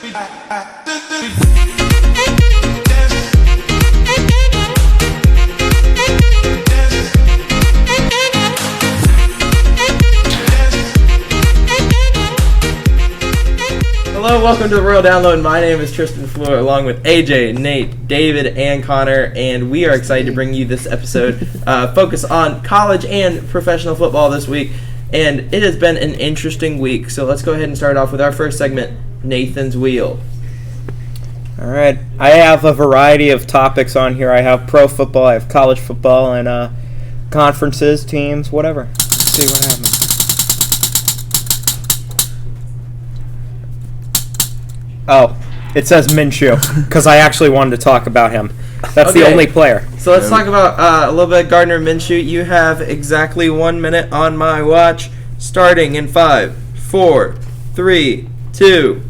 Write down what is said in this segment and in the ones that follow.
Hello, welcome to the Royal Download. My name is Tristan Fleur, along with AJ, Nate, David, and Connor, and we are excited to bring you this episode focus on college and professional football this week. And it has been an interesting week, so let's go ahead and start off with our first segment, Nathan's Wheel. All right, I have a variety of topics on here. I have pro football, I have college football, and conferences, teams, whatever. Let's see what happens. Oh, it says Minshew, because I actually wanted to talk about him. That's Okay. the only player. So let's talk about a little bit of Gardner Minshew. You have exactly 1 minute on my watch, starting in 5, 4, 3, 2.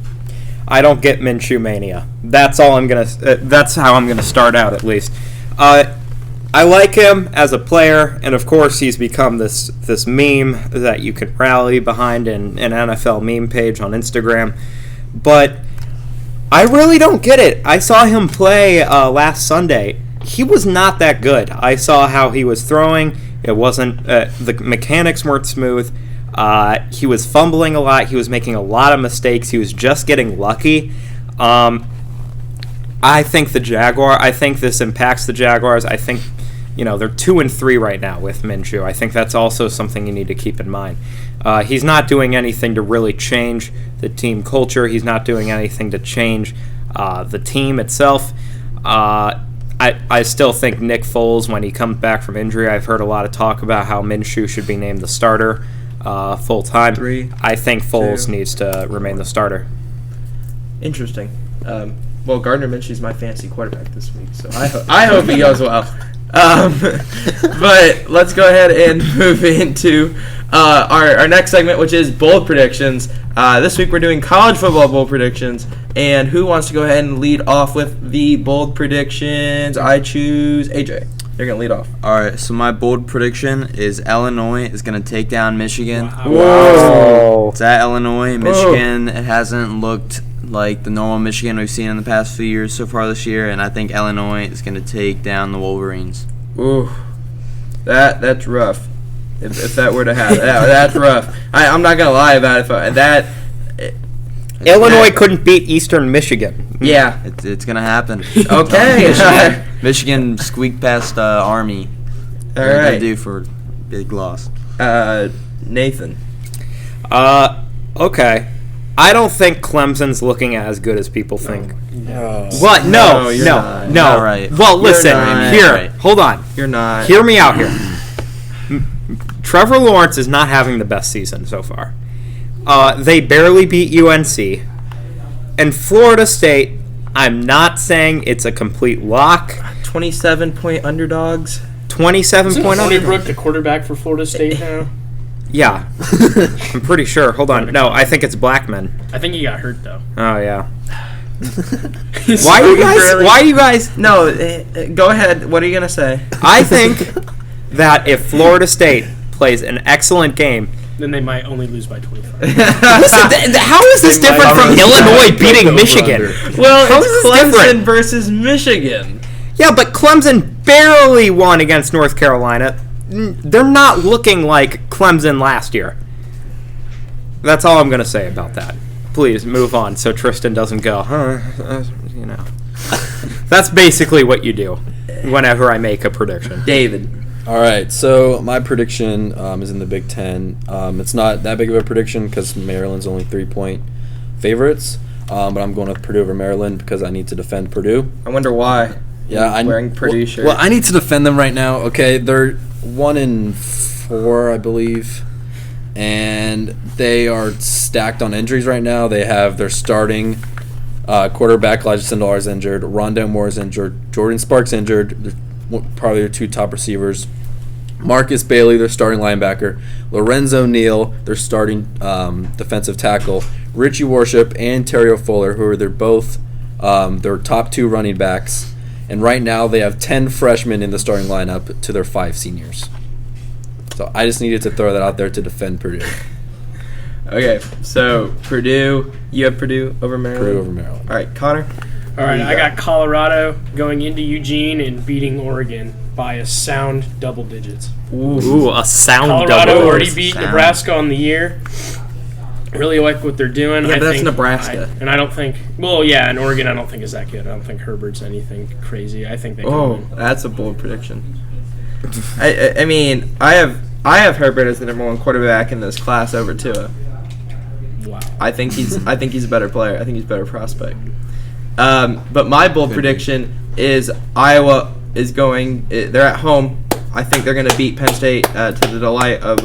I don't get Minshew mania. That's all I'm gonna. That's how I'm gonna start out, at least. I like him as a player, and of course he's become this meme that you can rally behind in an NFL meme page on Instagram. But I really don't get it. I saw him play last Sunday. He was not that good. I saw how he was throwing. It wasn't the mechanics weren't smooth. He was fumbling a lot. He was making a lot of mistakes. He was just getting lucky. I think this impacts the Jaguars. I think, they're 2-3 right now with Minshew. I think that's also something you need to keep in mind. He's not doing anything to really change the team culture. He's not doing anything to change the team itself. I still think Nick Foles, when he comes back from injury, I've heard a lot of talk about how Minshew should be named the starter full time. I think Foles needs to remain the starter. Interesting. Well, Gardner Minshew's my fantasy quarterback this week, so I hope he goes well. But let's go ahead and move into our next segment, which is bold predictions. This week we're doing college football bold predictions, and who wants to go ahead and lead off with the bold predictions? I choose AJ. You're going to lead off. All right, so my bold prediction is Illinois is going to take down Michigan. Whoa. It's at Illinois. Michigan, it hasn't looked like the normal Michigan we've seen in the past few years so far this year, and I think Illinois is going to take down the Wolverines. Ooh, that's rough. If that were to happen, that's rough. I'm not gonna lie about it. Illinois couldn't beat Eastern Michigan. Yeah, it's gonna happen. Okay. Michigan squeaked past Army. All what are right. they do for big loss? Nathan. Okay. I don't think Clemson's looking as good as people think. No. What? No. You're not. Not right. Well, listen. not. Here. Right. Hold on. You're not. Hear me out here. Trevor Lawrence is not having the best season so far. They barely beat UNC. And Florida State, I'm not saying it's a complete lock. 27-point underdogs. 27-point underdogs. Brook the quarterback for Florida State now? Yeah. I'm pretty sure. Hold on. No, I think it's Blackman. I think he got hurt, though. Oh, yeah. Why are you guys... No, go ahead. What are you going to say? I think that if Florida State plays an excellent game... Then they might only lose by 25. Listen, how is this different from Illinois beating Michigan? Well, How it's is this Clemson different? versus Michigan. Yeah, but Clemson barely won against North Carolina. They're not looking like Clemson last year. That's all I'm going to say about that. Please, move on so Tristan doesn't go, That's basically what you do whenever I make a prediction. David. All right, so my prediction is in the Big Ten. It's not that big of a prediction because Maryland's only 3-point favorites, but I'm going with Purdue over Maryland because I need to defend Purdue. I wonder why. Yeah, I'm wearing Purdue shirt. Well, I need to defend them right now. Okay, they're 1-4, I believe, and they are stacked on injuries right now. They have their starting quarterback Elijah Sindelar is injured, Rondo Moore is injured, Jordan Sparks injured. Probably their two top receivers. Marcus Bailey, their starting linebacker. Lorenzo Neal, their starting defensive tackle. Richie Worship and Terrio Fuller, who are they're both their top two running backs. And right now they have 10 freshmen in the starting lineup to their 5 seniors. So I just needed to throw that out there to defend Purdue. Okay, so Purdue. You have Purdue over Maryland? Purdue over Maryland. All right, Connor? All right, Who you I got Colorado going into Eugene and beating Oregon by a sound double digits. Ooh, a sound Colorado double. already beat Sound. Nebraska on the year. Really like what they're doing. Yeah, I but that's think, Nebraska. and I don't think. Well, yeah, and Oregon I don't think is that good. I don't think Herbert's anything crazy. I think they can Oh, win. that's a bold prediction. I mean, I have Herbert as the number one quarterback in this class over Tua. Wow. I think he's a better player. I think he's a better prospect. But my bold prediction is Iowa is going. They're at home. I think they're going to beat Penn State to the delight of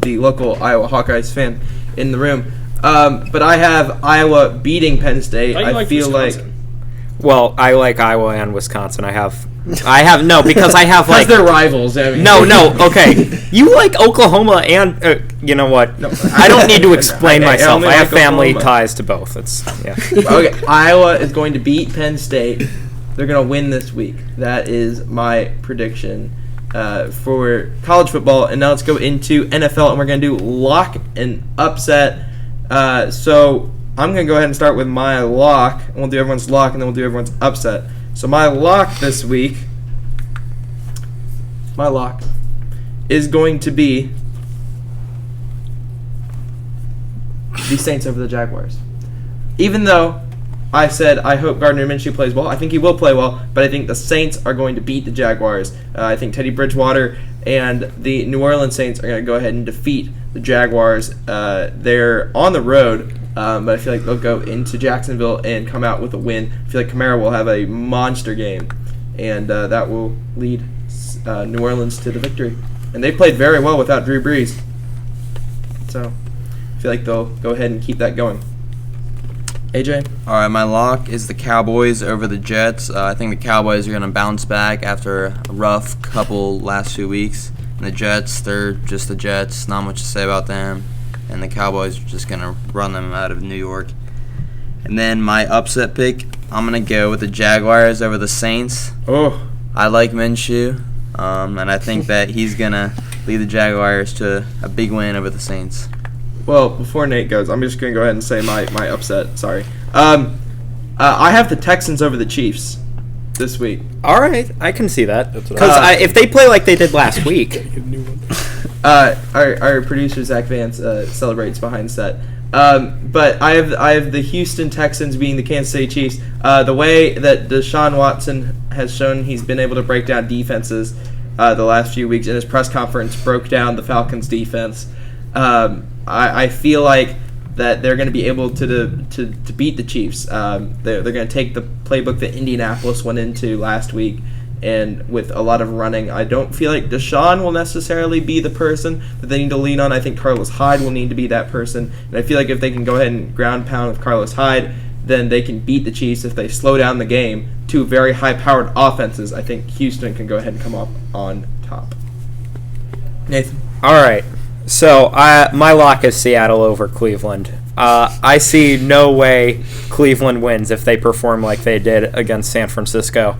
the local Iowa Hawkeyes fan in the room. But I have Iowa beating Penn State. How do you like feel Wisconsin? Well, I like Iowa and Wisconsin. I have no because I have like like they're rivals. I mean. no. Okay, you like Oklahoma and you know what? No, I don't need to explain I myself. only I have like family Oklahoma. ties to both. It's yeah. Okay, Iowa is going to beat Penn State. They're going to win this week. That is my prediction for college football. And now let's go into NFL, and we're going to do lock and upset. So I'm going to go ahead and start with my lock, and we'll do everyone's lock, and then we'll do everyone's upset. So my lock this week, is going to be the Saints over the Jaguars. Even though I said I hope Gardner Minshew plays well, I think he will play well, but I think the Saints are going to beat the Jaguars. I think Teddy Bridgewater and the New Orleans Saints are going to go ahead and defeat the Jaguars. They're on the road, but I feel like they'll go into Jacksonville and come out with a win. I feel like Kamara will have a monster game, and that will lead New Orleans to the victory. And they played very well without Drew Brees. So I feel like they'll go ahead and keep that going. AJ? All right, my lock is the Cowboys over the Jets. I think the Cowboys are going to bounce back after a rough couple last few weeks. And the Jets, they're just the Jets. Not much to say about them. And the Cowboys are just going to run them out of New York. And then my upset pick, I'm going to go with the Jaguars over the Saints. Oh, I like Minshew, and I think that he's going to lead the Jaguars to a big win over the Saints. well, before Nate goes, I'm just going to go ahead and say my upset. Sorry. I have the Texans over the Chiefs this week. All right, I can see that That's what because if they play like they did last week, A new one. Our producer, Zach Vance, celebrates behind set. But I have the Houston Texans being the Kansas City Chiefs. The way that Deshaun Watson has shown he's been able to break down defenses the last few weeks, in his press conference broke down the Falcons' defense. I feel like that they're going to be able to beat the Chiefs. They're going to take the playbook that Indianapolis went into last week, and with a lot of running. I don't feel like Deshaun will necessarily be the person that they need to lean on. I think Carlos Hyde will need to be that person. And I feel like if they can go ahead and ground pound with Carlos Hyde, then they can beat the Chiefs. If they slow down the game, two very high-powered offenses, I think Houston can go ahead and come up on top. Nathan? all right. So my lock is Seattle over Cleveland. I see no way Cleveland wins if they perform like they did against San Francisco.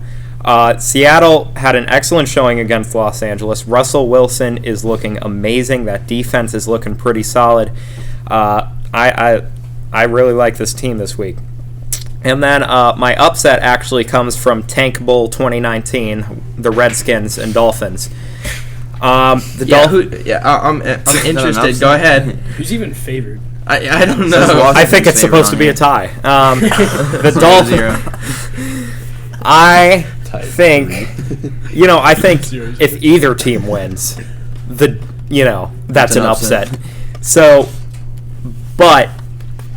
Seattle had an excellent showing against Los Angeles. Russell Wilson is looking amazing. That defense is looking pretty solid. I really like this team this week. And then my upset actually comes from Tank Bowl 2019, the Redskins and Dolphins. I'm interested. Go ahead. Who's even favored? I don't Says know. Washington I think it's State supposed to on be here. a tie. The Dolphins. I think, I think if either team wins, that's an upset. So, but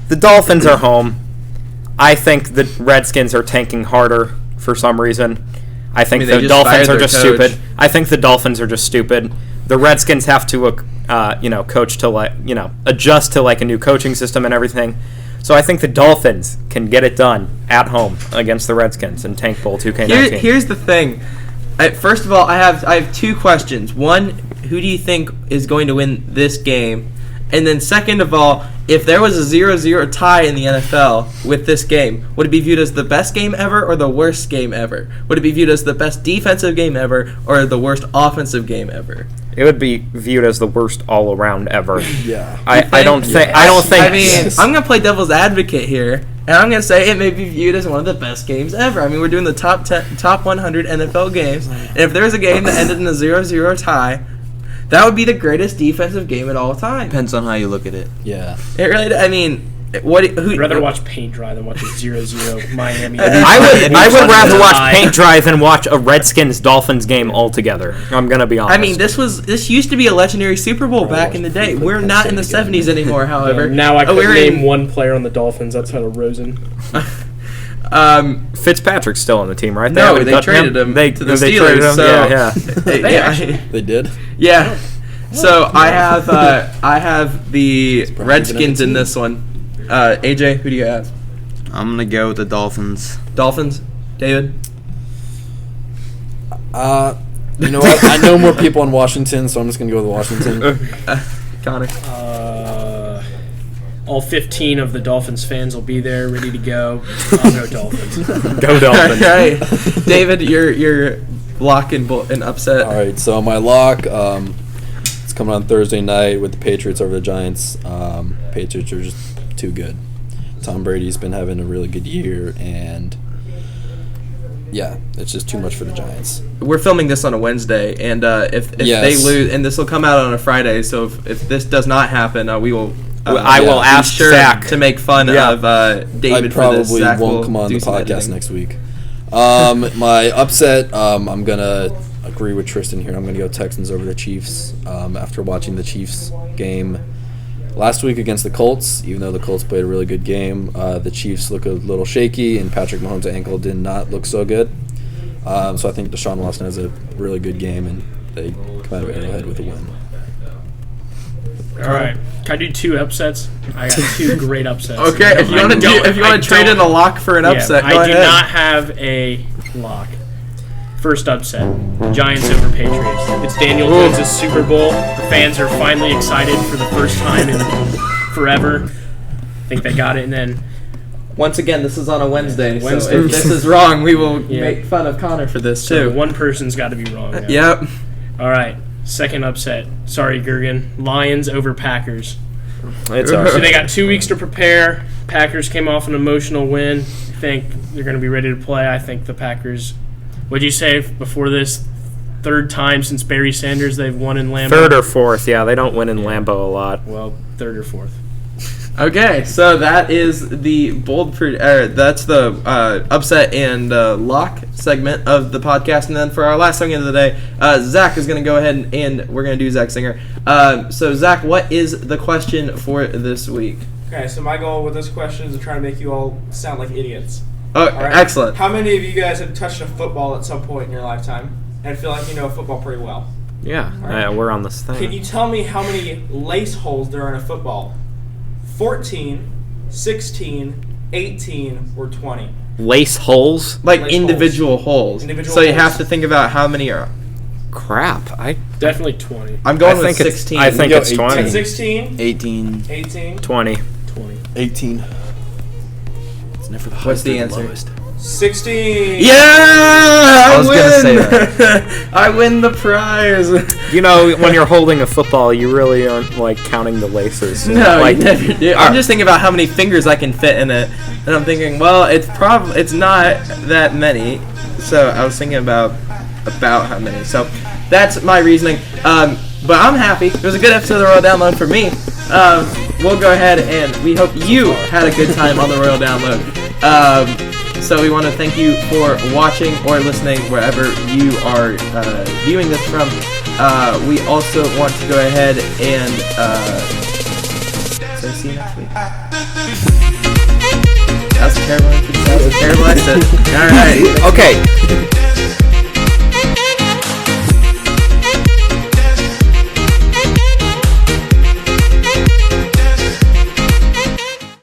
the Dolphins are home. I think the Redskins are tanking harder for some reason. I think they the just Dolphins fired are their just coach. stupid. I think the Dolphins are just stupid. The Redskins have to, coach to adjust to a new coaching system and everything. So I think the Dolphins can get it done at home against the Redskins in Tank Bowl 2K19. Here's the thing. First of all, I have two questions. One, who do you think is going to win this game? And then second of all, if there was a 0-0 tie in the NFL with this game, would it be viewed as the best game ever or the worst game ever? Would it be viewed as the best defensive game ever or the worst offensive game ever? It would be viewed as the worst all around ever. Yeah. I don't think. I mean, I'm gonna play devil's advocate here, and I'm gonna say it may be viewed as one of the best games ever. I mean, we're doing the top 100 NFL games, and if there was a game that ended in a 0-0 tie, that would be the greatest defensive game at all time. Depends on how you look at it. Yeah. It really. I mean, what? I'd rather watch paint dry than watch a 0-0 Miami. I would rather watch paint dry than watch a Redskins-Dolphins game altogether. I'm gonna be honest. I mean, this used to be a legendary Super Bowl back in the day. We're not in the 70s anymore, however. Now I can We're name in- one player on the Dolphins. That's Hunter Rosen. Fitzpatrick's still on the team, right? No, haven't they cut traded him They to the they Steelers. traded him? So yeah. They did? Yeah. So I have the Redskins in this one. AJ, who do you have? I'm gonna go with the Dolphins. Dolphins? David? You know what? I know more people in Washington, so I'm just going to go with Washington. Connor? All 15 of the Dolphins fans will be there, ready to go. I'll go Dolphins. Go Dolphins. Okay. David, your lock and upset. All right, so my lock, it's coming on Thursday night with the Patriots over the Giants. Patriots are just too good. Tom Brady's been having a really good year, and yeah, it's just too much for the Giants. We're filming this on a Wednesday, and if Yes. they lose, and this will come out on a Friday, so if this does not happen, we will. I will be ask sure Zach to make fun Yeah. of David I probably for this. Zach will won't come on do the some podcast editing. next week. My upset, I'm going to agree with Tristan here. I'm going to go Texans over the Chiefs. After watching the Chiefs game last week against the Colts, even though the Colts played a really good game, the Chiefs look a little shaky, and Patrick Mahomes' ankle did not look so good. So I think Deshaun Watson has a really good game, and they come out of Arrowhead with a win. All right. Can I do two upsets? I got two great upsets. Okay, if you want to trade in a lock for an upset, go I do ahead. not have a lock. First upset, Giants over Patriots. It's Daniel Jones' Super Bowl. The fans are finally excited for the first time in forever. I think they got it, and then Once again, this is on a Wednesday, so Wednesday. if this is wrong, we will Yeah. make fun of Connor for this so too. one person's got to be wrong. now. Yep. All right. Second upset. Sorry, Gergen. Lions over Packers. It's all So right. they got 2 weeks to prepare. Packers came off an emotional win. I think they're going to be ready to play. I think the Packers. What'd you say before this? Third time since Barry Sanders they've won in Lambeau. Third or fourth, yeah. They don't win in Lambeau a lot. Well, third or fourth. Okay, so that is the that's the upset and lock segment of the podcast, and then for our last segment of the day, Zach is going to go ahead and we're going to do Zach Singer. So Zach, what is the question for this week? Okay, so my goal with this question is to try to make you all sound like idiots. Oh, All right? excellent. How many of you guys have touched a football at some point in your lifetime and feel like you know football pretty well? Yeah, we're on this thing. Can you tell me how many lace holes there are in a football? 14, 16, 18, or 20? Lace holes? Like Lace individual holes. Individual so you holes. have to think about how many are. Crap. Definitely 20. I'm going I with think it's- 16. I think Go it's 18. 20. 16, 18. 18, 20. 20. 18. It's never the What's the highest or answer? lowest. 16. Yeah, I was win. gonna say that. I win the prize. You know, when you're holding a football, you really aren't, like, counting the laces. No, like, you never do. I'm just thinking about how many fingers I can fit in it, and I'm thinking, well, it's not that many. So I was thinking about how many. So that's my reasoning. But I'm happy. It was a good episode of the Royal Download for me. We'll go ahead and we hope you had a good time on the Royal Download. So we want to thank you for watching or listening wherever you are viewing this from. We also want to go ahead and so see you next week. That was a terrible exit. All right. Okay.